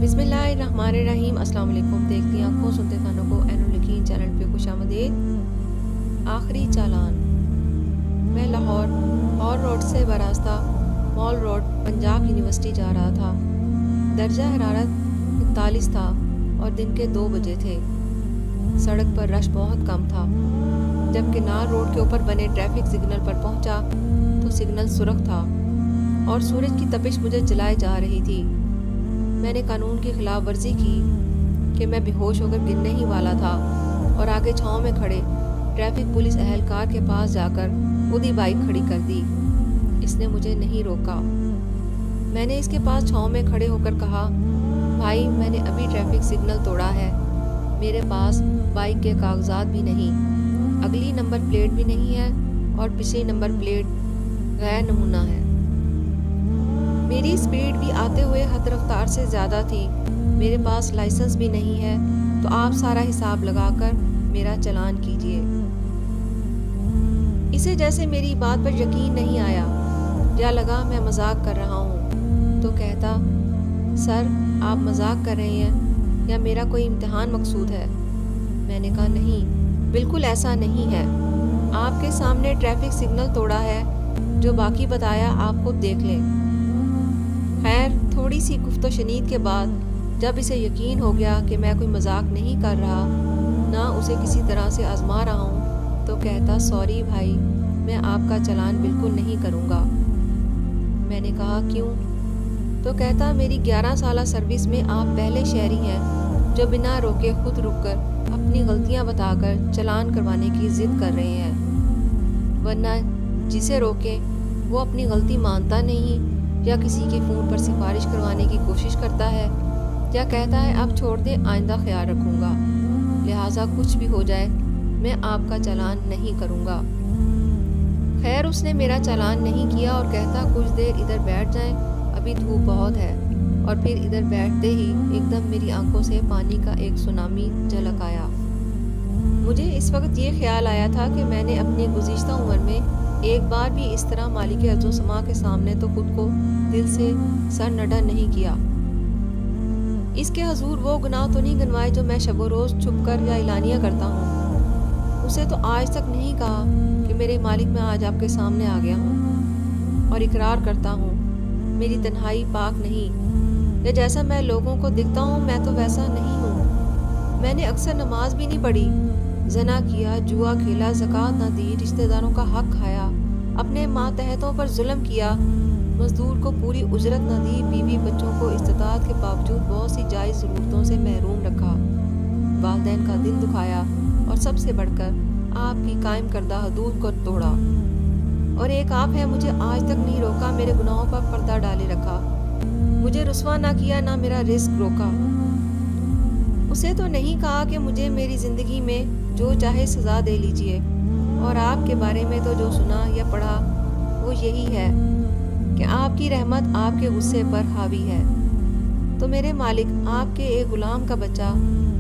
बिस्मिल्लाहिर्रहमानिर्रहीम। अस्सलाम वालेकुम। देखती आंखों सुनते कानों को एनुल-यकीन चैनल पे खुशामदीद। आखिरी चालान। मैं लाहौर रोड से बरास्ता मॉल रोड पंजाब यूनिवर्सिटी जा रहा था। दर्जा हरारत 41 था और दिन के 2 बजे थे। सड़क पर रश बहुत कम था। जब किनार रोड के ऊपर बने ट्रैफिक सिग्नल पर पहुंचा तो सिग्नल सुर्ख था और सूरज की तपिश मुझे जलाए जा रही थी। मैंने कानून की खिलाफ वर्जी की कि मैं बेहोश होकर गिरने ही वाला था और आगे छाँव में खड़े ट्रैफिक पुलिस एहलकार के पास जाकर खुद ही बाइक खड़ी कर दी। इसने मुझे नहीं रोका। मैंने इसके पास छाँव में खड़े होकर कहा, भाई मैंने अभी ट्रैफिक सिग्नल तोड़ा है, मेरे पास बाइक के कागजात भी नहीं, अगली नंबर प्लेट भी नहीं है और पिछली नंबर प्लेट गैर नमूना है। मेरी स्पीड भी आते हुए हद रफ्तार से ज़्यादा थी। मेरे पास लाइसेंस भी नहीं है, तो आप सारा हिसाब लगाकर मेरा चालान कीजिए। इसे जैसे मेरी बात पर यकीन नहीं आया या लगा मैं मजाक कर रहा हूँ, तो कहता, सर आप मजाक कर रहे हैं या मेरा कोई इम्तिहान मकसूद है? मैंने कहा नहीं, बिल्कुल ऐसा नहीं है। आपके सामने ट्रैफिक सिग्नल तोड़ा है, जो बाकी बताया आप खुद देख लें। खैर थोड़ी सी गुफ्तशनीद के बाद जब इसे यकीन हो गया कि मैं कोई मजाक नहीं कर रहा, ना उसे किसी तरह से आजमा रहा हूँ, तो कहता, सॉरी भाई, मैं आपका चालान बिल्कुल नहीं करूँगा। मैंने कहा क्यों? तो कहता, मेरी 11 साल सर्विस में आप पहले शहरी हैं जो बिना रोके खुद रुककर अपनी गलतियाँ बताकर चालान करवाने की ज़िद कर रहे हैं, वरना जिसे रोकें वो अपनी गलती मानता नहीं या किसी के फ़ोन पर सिफारिश करवाने की कोशिश करता है या कहता है अब छोड़ दे, आइंदा ख्याल रखूँगा, लिहाजा कुछ भी हो जाए मैं आपका चालान नहीं करूँगा। खैर उसने मेरा चालान नहीं किया और कहता, कुछ देर इधर बैठ जाएं, अभी धूप बहुत है। और फिर इधर बैठते ही एकदम मेरी आंखों से पानी का एक सुनामी झलक आया। मुझे इस वक्त ये ख्याल आया था कि मैंने अपनी गुज़िश्ता उम्र में एक बार भी इस तरह मालिक अर्ज़ो समा के सामने तो खुद को दिल से सर नडा नहीं किया। इसके हजूर वो गुनाह तो नहीं गिनवाए जो मैं शबो रोज़ छुप कर या इलानिया करता हूँ। उसे तो आज तक नहीं कहा कि मेरे मालिक मैं आज आपके सामने आ गया हूँ और इकरार करता हूँ मेरी तन्हाई पाक नहीं, या जैसा मैं लोगों को दिखता हूँ मैं तो वैसा नहीं हूँ। मैंने अक्सर नमाज भी नहीं पढ़ी, जना किया, जुआ खेला, ज़कात ना दी, रिश्तेदारों का हक खाया, अपने मातहतों पर जुल्म किया, मजदूर को पूरी उजरत न दी, बीवी बच्चों को इस्तिताअत के बावजूद बहुत सी जायज़ ज़रूरतों से महरूम रखा, वालिदैन का दिल दुखाया और सबसे बढ़कर आपकी कायम करदा हदूद को तोड़ा। और एक आप है, मुझे आज तक नहीं रोका, मेरे गुनाहों पर पर्दा डाले रखा, मुझे रुस्वा ना किया, ना मेरा रिस्क रोका। उसे तो नहीं कहा कि मुझे मेरी ज़िंदगी में जो चाहे सज़ा दे लीजिए, और आपके बारे में तो जो सुना या पढ़ा वो यही है कि आपकी रहमत आपके गुस्से पर हावी है। तो मेरे मालिक, आपके एक ग़ुलाम का बच्चा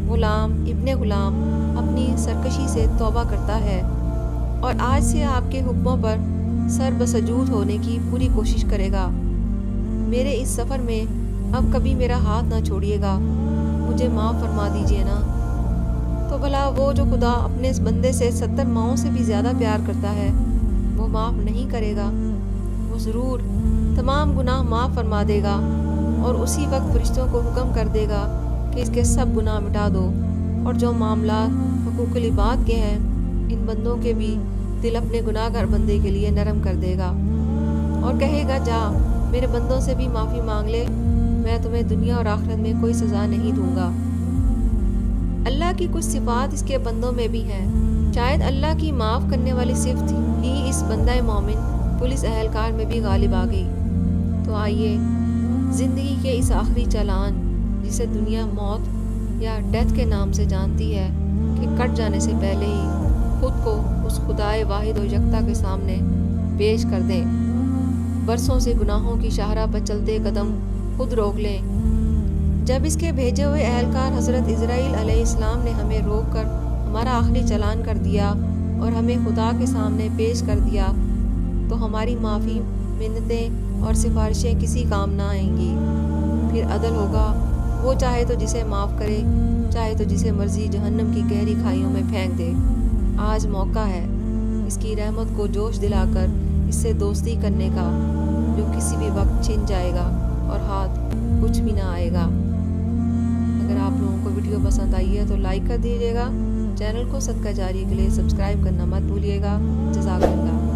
ग़ुलाम इब्ने ग़ुलाम अपनी सरकशी से तौबा करता है और आज से आपके हुक्मों पर सर बसजूद होने की पूरी कोशिश करेगा। मेरे इस सफ़र में अब कभी मेरा हाथ ना छोड़िएगा, मुझे माफ़ फरमा दीजिए ना। तो भला वो जो खुदा अपने इस बंदे से 70 माओं से भी ज़्यादा प्यार करता है, वो माफ़ नहीं करेगा? वो ज़रूर तमाम गुनाह माफ़ फरमा देगा और उसी वक्त फरिश्तों को हुक्म कर देगा कि इसके सब गुनाह मिटा दो, और जो मामला हुकूकुल इबाद के हैं इन बंदों के भी दिल अपने गुनाहगार बंदे के लिए नरम कर देगा और कहेगा, जा मेरे बंदों से भी माफ़ी मांग ले, मैं तुम्हें दुनिया और आखिरत में कोई सज़ा नहीं दूंगा। अल्लाह की कुछ सिफात इसके बंदों में भी हैं, शायद अल्लाह की माफ़ करने वाली सिफत ही इस बंदा मोमिन पुलिस एहलकार में भी गालिब आ गई। तो आइए ज़िंदगी के इस आखिरी चालान, जिसे दुनिया मौत या डेथ के नाम से जानती है, कि कट जाने से पहले ही खुद को उस खुदाए वाहिद और यकता के सामने पेश कर दें। बरसों से गुनाहों की शाहरा पर चलते कदम खुद रोक लें। जब इसके भेजे हुए एहलकार हज़रत इज़राइल अलैहिस्सलाम ने हमें रोक कर हमारा आखिरी चालान कर दिया और हमें खुदा के सामने पेश कर दिया, तो हमारी माफ़ी, मिन्नतें और सिफारिशें किसी काम ना आएंगी। फिर अदल होगा وہ چاہے تو جسے معاف کرے، چاہے تو جسے مرضی جہنم کی گہری کھائیوں میں پھینک دے۔ آج موقع ہے اس کی رحمت کو جوش دلا کر اس سے دوستی کرنے کا، جو کسی بھی وقت چھن جائے گا اور ہاتھ کچھ بھی نہ آئے گا۔ اگر آپ لوگوں کو ویڈیو پسند آئی ہے تو لائک کر دیجیے گا، چینل کو صدقہ جاری کے لیے سبسکرائب کرنا مت بھولیے گا۔ جزاک اللہ۔